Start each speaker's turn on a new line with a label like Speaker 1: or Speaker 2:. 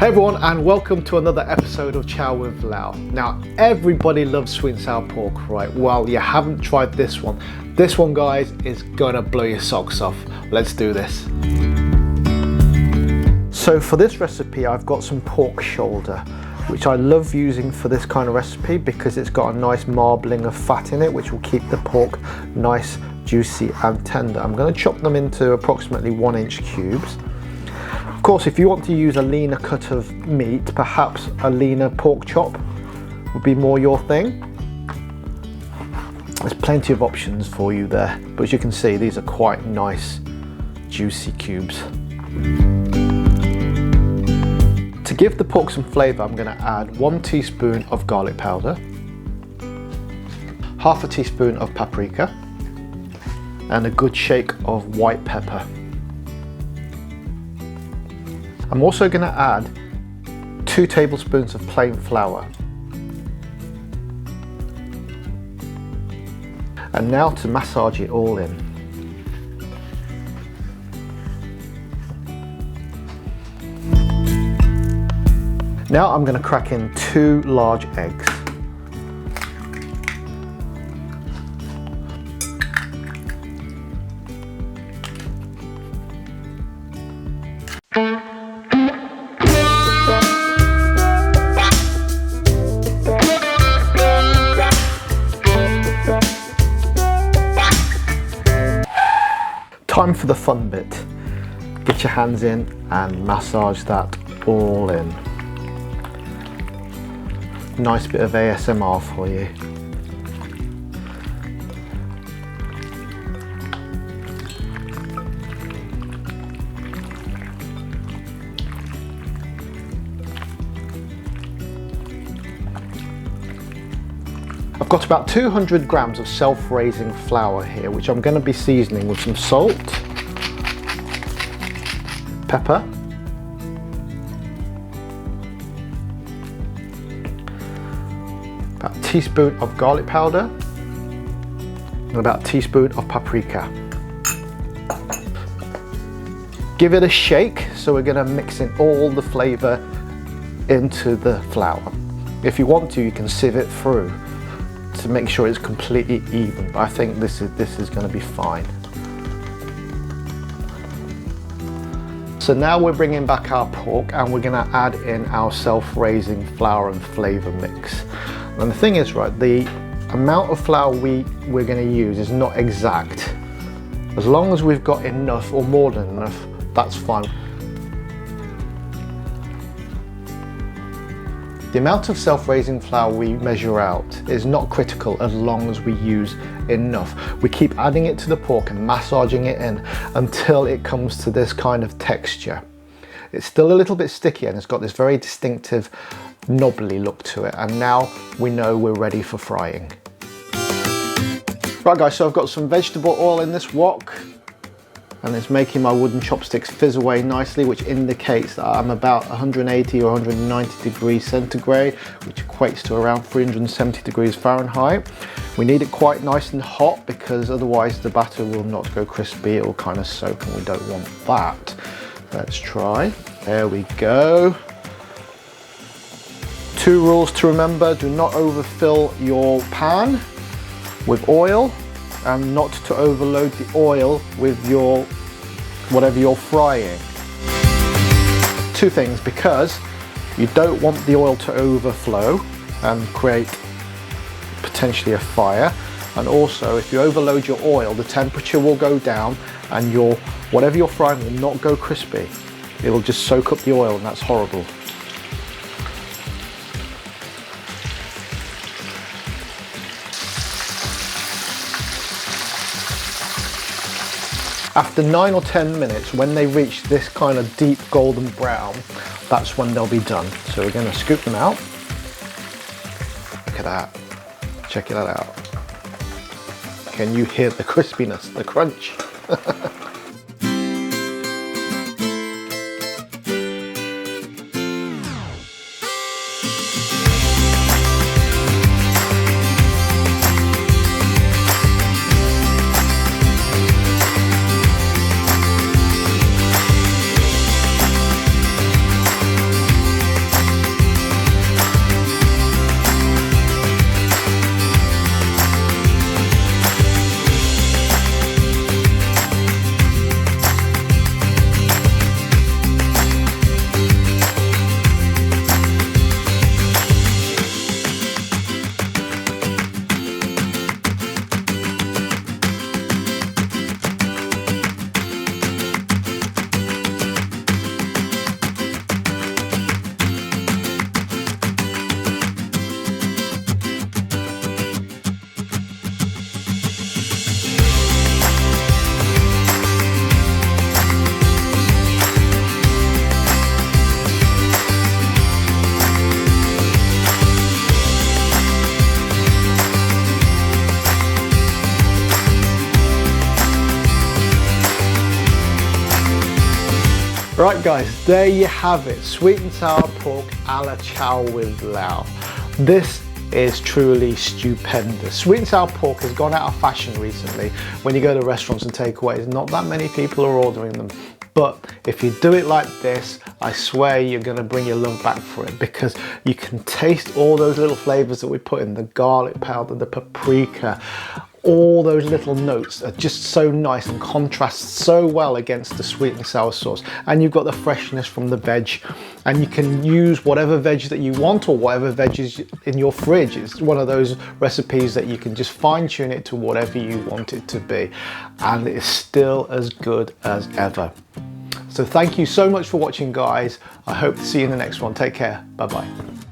Speaker 1: Hey everyone, and welcome to another episode of Chow with Lau. Now, everybody loves sweet and sour pork, right? Well, you haven't tried this one. This one, guys, is gonna blow your socks off. Let's do this. So for this recipe, I've got some pork shoulder, which I love using for this kind of recipe because it's got a nice marbling of fat in it, which will keep the pork nice, juicy and tender. I'm gonna chop them into approximately 1-inch cubes. Of course, if you want to use a leaner cut of meat, perhaps a leaner pork chop would be more your thing. There's plenty of options for you there, but as you can see, these are quite nice, juicy cubes. To give the pork some flavour, I'm going to add 1 teaspoon of garlic powder, half a teaspoon of paprika, and a good shake of white pepper. I'm also going to add 2 tablespoons of plain flour. And now to massage it all in. Now I'm going to crack in 2 large eggs. Time for the fun bit. Get your hands in and massage that all in. Nice bit of ASMR for you. I've got about 200 grams of self-raising flour here, which I'm going to be seasoning with some salt, pepper, about a teaspoon of garlic powder, and about a teaspoon of paprika. Give it a shake, so we're going to mix in all the flavour into the flour. If you want to, you can sieve it through to make sure it's completely even, but I think this is going to be fine. So now we're bringing back our pork and we're going to add in our self-raising flour and flavour mix. And the thing is, right, the amount of flour we're going to use is not exact. As long as we've got enough or more than enough, that's fine. The amount of self-raising flour we measure out is not critical as long as we use enough. We keep adding it to the pork and massaging it in until it comes to this kind of texture. It's still a little bit sticky and it's got this very distinctive knobbly look to it, and now we know we're ready for frying. Right guys, so I've got some vegetable oil in this wok, and it's making my wooden chopsticks fizz away nicely, which indicates that I'm about 180 or 190 degrees centigrade, which equates to around 370 degrees Fahrenheit. We need it quite nice and hot because otherwise the batter will not go crispy, it will kind of soak, and we don't want that. Let's try. There we go. 2 rules to remember: do not overfill your pan with oil, and not to overload the oil with your whatever you're frying. 2 things, because you don't want the oil to overflow and create potentially a fire, and also if you overload your oil, the temperature will go down and whatever you're frying will not go crispy. It will just soak up the oil, and that's horrible. After 9 or 10 minutes, when they reach this kind of deep golden brown, that's when they'll be done. So we're going to scoop them out. Look at that. Check that out. Can you hear the crispiness, the crunch? Right guys, there you have it. Sweet and sour pork a la chow with Lao. This is truly stupendous. Sweet and sour pork has gone out of fashion recently. When you go to restaurants and takeaways, not that many people are ordering them. But if you do it like this, I swear you're gonna bring your love back for it, because you can taste all those little flavors that we put in, the garlic powder, the paprika, all those little notes are just so nice and contrast so well against the sweet and sour sauce. And you've got the freshness from the veg, and you can use whatever veg that you want or whatever veg is in your fridge. It's one of those recipes that you can just fine tune it to whatever you want it to be, and it's still as good as ever. So thank you so much for watching guys. I hope to see you in the next one. Take care. Bye bye.